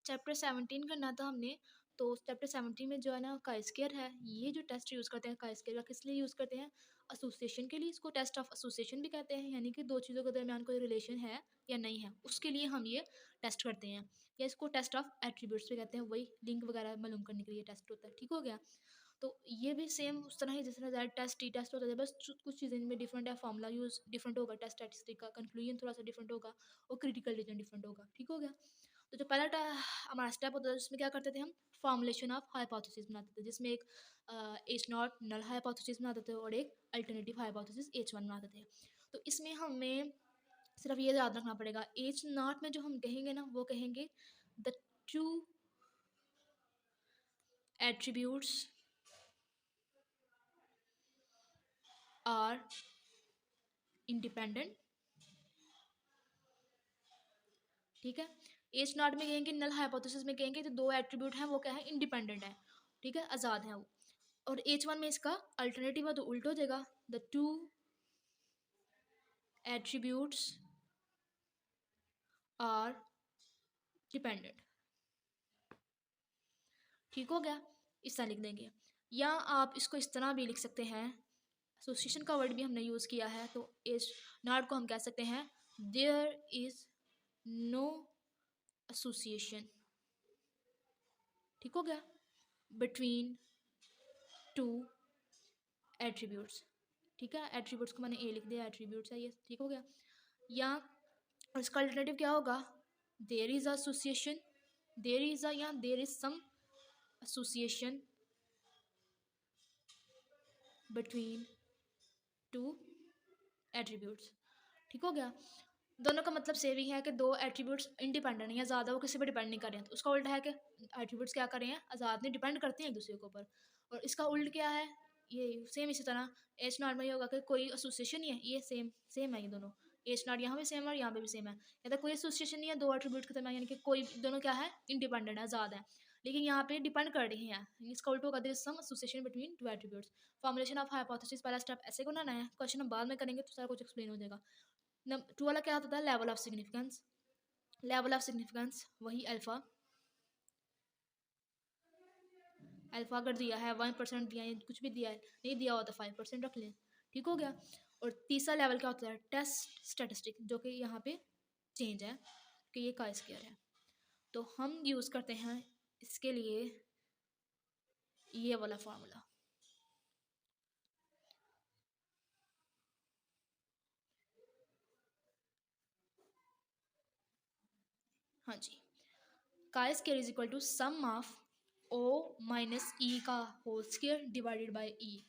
Chapter 17 करना था हमने। तो चैप्टर 17 में जो है ना काई स्क्वायर है, ये जो टेस्ट यूज़ करते हैं काई स्क्वायर का किस लिए यूज़ करते हैं, एसोसिएशन के लिए। इसको टेस्ट ऑफ एसोसिएशन भी कहते हैं, यानी कि दो चीज़ों के दरमियान कोई रिलेशन है या नहीं है, उसके लिए हम ये टेस्ट करते हैं। या इसको टेस्ट ऑफ एट्रीब्यूट्स भी कहते हैं, वही लिंक वगैरह मालूम करने के लिए टेस्ट होता है। ठीक हो गया। तो ये भी सेम उस तरह ही जिस तरह जेड टेस्ट टी टेस्ट होता है, बस कुछ चीज़ें इनमें डिफरेंट है, फॉर्मूला यूज़ डिफरेंट होगा, टेस्ट स्टैटिस्टिक का कंक्लूजन थोड़ा सा डिफरेंट होगा और क्रिटिकल रीजन डिफरेंट होगा। ठीक हो गया। तो जो पहला हमारा स्टेप होता है उसमें क्या करते थे हम, फॉर्मुलेशन ऑफ हाइपोथेसिस बनाते थे, जिसमें एक एच नॉट नल हाइपोथेसिस बनाते थे और एक अल्टरनेटिव हाइपोथेसिस एच वन बनाते थे। तो इसमें हमें सिर्फ ये याद रखना पड़ेगा, एच नॉट में जो हम कहेंगे ना वो कहेंगे the two attributes are independent. ठीक है। एच नॉट में कहेंगे, नल हाइपोथेसिस में कहेंगे जो दो एट्रीब्यूट हैं वो क्या है, इंडिपेंडेंट है। ठीक है, आज़ाद है वो। और एच वन में इसका अल्टरनेटिव है तो उल्टा हो जाएगा, the two attributes are dependent. ठीक हो गया। इस तरह लिख देंगे, या आप इसको इस तरह भी लिख सकते हैं, एसोसिएशन का वर्ड भी हमने यूज़ किया है, तो एच नॉट को हम कह सकते हैं देयर इज नो एसोसिएशन। ठीक हो गया, बिटवीन टू एट्रीब्यूट्स। ठीक है, एट्रीब्यूट्स को मैंने ए लिख दिया, एट्रीब्यूट्स है ये। ठीक हो गया। या इसका अल्टरनेटिव क्या होगा, there is association, there is या there is some association between two attributes. ठीक हो गया। दोनों का मतलब सेम ही है कि दो एट्रीब्यूट्स इंडिपेंडेंट हैं या ज़्यादा वो किसी पर डिपेंड नहीं कर रहे हैं। तो उसका उल्टा है कि एट्रीब्यूट्स क्या कर रहे हैं, आज़ाद नहीं, डिपेंड करते हैं एक दूसरे के ऊपर। और इसका उल्ट क्या है, ये सेम इसी तरह एच नॉट में ये होगा कि कोई एसोसिएशन नहीं है, ये सेम सेम है ये दोनों। एच नॉट यहाँ भी सेम है और यहाँ पे भी सेम है, या तो कोई एसोसिएशन नहीं है दो एट्रीब्यूट के दरमियान, यानी कि कोई दोनों क्या है, इंडिपेंडेंट है, आज़ाद है। लेकिन यहाँ पे डिपेंड कर रही हैं, इसका उल्टा होगा there is some association between two attributes. Formulation of hypothesis पहला स्टेप ऐसे को बनाना है, क्वेश्चन हम बाद में करेंगे तो सारा कुछ एक्सप्लेन हो जाएगा। नंबर टू वाला क्या होता है, level of significance. Level of significance वही अल्फा, अल्फा अगर दिया है 1% दिया है, कुछ भी दिया है, नहीं दिया हो तो 5% रख लें। ठीक हो गया। और तीसरा लेवल क्या होता है, टेस्ट स्टैटिस्टिक, जो कि यहाँ पे चेंज है कि ये का स्क्वायर है। तो हम यूज़ करते हैं इसके लिए ये वाला फार्मूला। हाँ जी, का square is equal to sum of O minus E का whole square divided by E.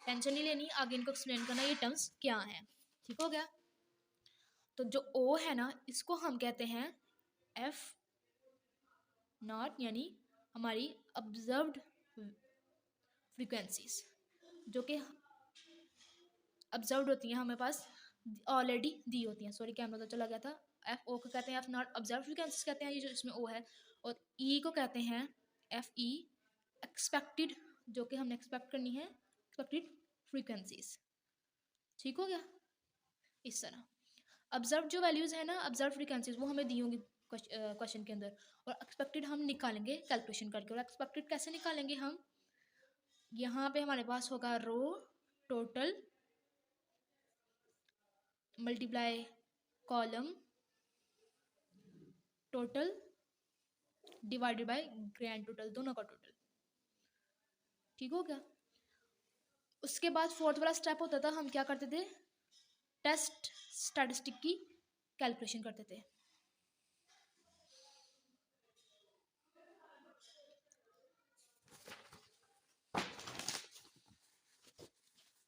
Tension नहीं लेनी, आगे इनको एक्सप्लेन करना ये टर्म्स क्या हैं। ठीक हो गया। तो जो ओ है ना, इसको हम कहते हैं एफ नॉट, यानी हमारी ऑब्जर्व्ड फ्रीक्वेंसीज, जो कि ऑब्जर्व्ड होती हैं हमें पास, ऑलरेडी दी होती हैं। सॉरी कैमरा तो चला गया था। एफ ओ को कहते हैं एफ नॉट ऑब्जर्व फ्रीक्वेंसीज कहते हैं, ये जो इसमें ओ है। और ई को कहते हैं एफ ई एक्सपेक्टेड, जो कि हमने एक्सपेक्ट करनी है, एक्सपेक्टेड फ्रीक्वेंसीज। ठीक हो गया। इस तरह ऑब्जर्व जो वैल्यूज़ है ना, ऑब्जर्व फ्रीक्वेंसीज, वो हमें दी होंगी क्वेश्चन के अंदर, और एक्सपेक्टेड हम निकालेंगे कैलकुलेशन करके। और एक्सपेक्टेड कैसे निकालेंगे हम, यहाँ पे हमारे पास होगा row total multiply column total divided by grand total, दोनों का टोटल। ठीक हो गया। उसके बाद फोर्थ वाला स्टेप होता था, हम क्या करते थे, टेस्ट स्टैटिस्टिक की कैलकुलेशन करते थे।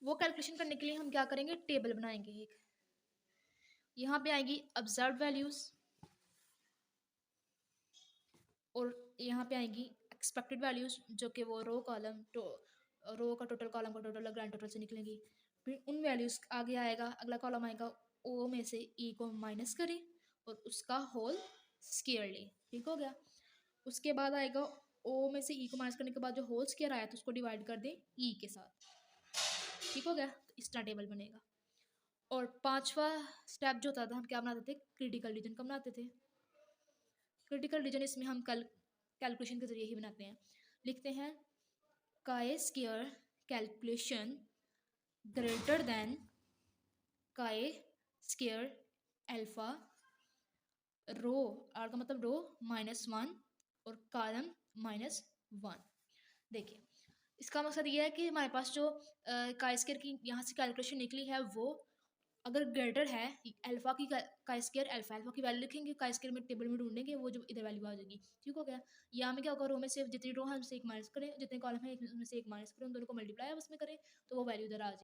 वो कैलकुलेशन करने के लिए हम क्या करेंगे, टेबल बनाएंगे एक। यहाँ पे आएगी ऑब्जर्व वैल्यूज, और यहाँ पे आएंगी एक्सपेक्टेड वैल्यूज, जो कि वो रो कॉलम रो का टोटल, कॉलम का टोटल, ग्रैंड टोटल से निकलेंगी। फिर उन वैल्यूज आगे आएगा, अगला कॉलम आएगा, ओ में से ई को माइनस करें और उसका होल स्क्वायर ले। ठीक हो गया। उसके बाद आएगा ओ में से ई को माइनस करने के बाद जो होल स्क्वायर आया तो उसको डिवाइड कर दें ई के साथ। ठीक हो गया। तो इस तरह टेबल बनेगा। और पांचवा स्टेप जो होता था, हम क्या बनाते थे, क्रिटिकल रीजन का बनाते थे। क्रिटिकल रीजन इसमें हम कैलकुलेशन के ज़रिए ही बनाते हैं। लिखते हैं chi square calculation greater than chi square alpha rho, R का मतलब रो -1 और कॉलम -1। देखिए इसका मकसद ये है कि हमारे पास जो काई स्क्वायर की यहाँ से कैलकुलेशन निकली है वो अगर ग्रेटर है अल्फा की काई स्क्वायर अल्फा की वैल्यू लिखेंगे, काई स्क्वायर में टेबल में ढूंढेंगे, वो जो इधर वैल्यू आ जाएगी। ठीक हो गया। यहाँ में क्या होगा, रो में से जितनी रो है उनसे एक माइनस करें, जितने कॉलम है उनमें से एक माइनस करें, उन दोनों को मल्टीप्लाई उसमें करें तो वो वैल्यू इधर आ जाएगी।